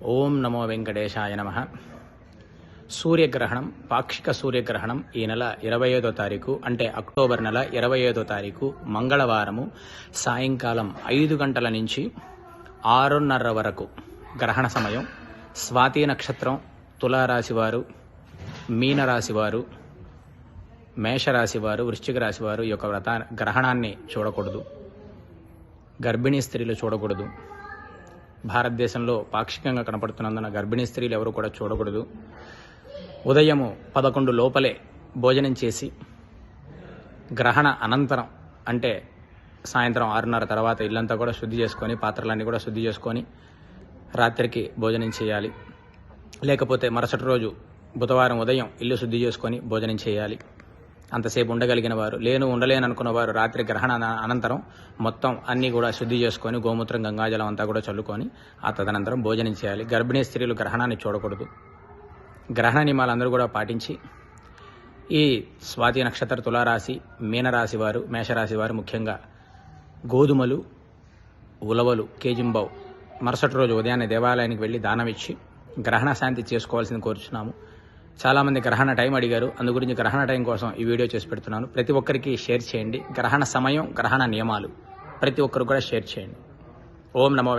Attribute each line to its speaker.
Speaker 1: ఓం నమో వెంకటేశాయ నమః. సూర్యగ్రహణం, పాక్షిక సూర్యగ్రహణం ఈ నెల 25వ తారీఖు అంటే అక్టోబర్ నెల 25వ తారీఖు మంగళవారము సాయంకాలం 5 గంటల నుంచి 6:30 వరకు గ్రహణ సమయం. స్వాతి నక్షత్రం, తులారాశి వారు, మీనరాశి వారు, మేషరాశి వారు, వృశ్చిక రాశి వారు ఈ యొక్క గ్రహణాన్ని చూడకూడదు. గర్భిణీ స్త్రీలు చూడకూడదు. భారతదేశంలో పాక్షికంగా కనపడుతున్నందున గర్భిణీ స్త్రీలు ఎవరు కూడా చూడకూడదు. ఉదయము 11 లోపలే భోజనం చేసి గ్రహణ అనంతరం అంటే సాయంత్రం 6:30 తర్వాత ఇల్లంతా కూడా శుద్ధి చేసుకొని, పాత్రలన్నీ కూడా శుద్ధి చేసుకొని రాత్రికి భోజనం చేయాలి. లేకపోతే మరుసటి రోజు బుధవారం ఉదయం ఇల్లు శుద్ధి చేసుకొని భోజనం చేయాలి. అంతసేపు ఉండగలిగిన వారు, ఉండలేననుకున్న వారు రాత్రి గ్రహణ అనంతరం మొత్తం అన్నీ కూడా శుద్ధి చేసుకొని గోమూత్రం, గంగాజలం అంతా కూడా చల్లుకొని ఆ తదనంతరం భోజనం చేయాలి. గర్భిణీ స్త్రీలు గ్రహణాన్ని చూడకూడదు. గ్రహణ నియమాలు అందరూ కూడా పాటించి ఈ స్వాతి నక్షత్ర, తులారాశి, మీనరాశి వారు, మేషరాశి వారు ముఖ్యంగా గోధుమలు, ఉలవలు, కేజింబావు మరుసటి రోజు ఉదయాన్నే దేవాలయానికి వెళ్ళి దానం ఇచ్చి గ్రహణ శాంతి చేసుకోవాల్సింది కోరుచున్నాము. చాలామంది గ్రహణ టైం అడిగారు. అందు గురించి గ్రహణ టైం కోసం ఈ వీడియో చేసి పెడుతున్నాను. ప్రతి ఒక్కరికి షేర్ చేయండి. గ్రహణ సమయం, గ్రహణ నియమాలు ప్రతి ఒక్కరు కూడా షేర్ చేయండి. ఓం నమో